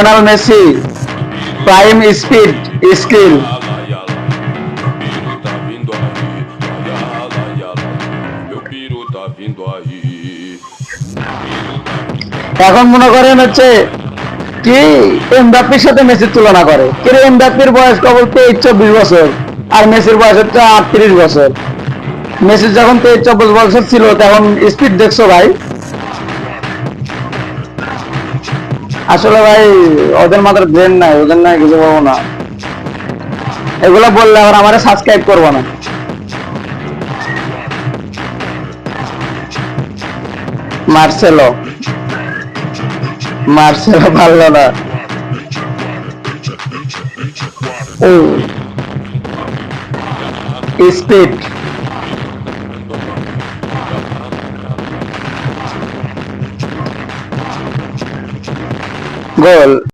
Lionel Messi prime speed skill. এখন মনে করেন হচ্ছে কি এমবাপ্পের সাথে মেসির তুলনা করে, কিন্তু এমবাপ্পের বয়স কেবল 23-24 বছর আর মেসির বয়স হচ্ছে 38 বছর। মেসির যখন 23-24 বছর ছিল তখন স্পিড দেখছো ভাই? আসলে ভাই ওদের মাথার ব্রেন নাই, ওদের নাই কিছু বলবো না। এগুলো বললে আবার আমারে সাবস্ক্রাইব করবো না। মার্সেলো, মার্সেলো ভালো না। ও স্পিড গোল।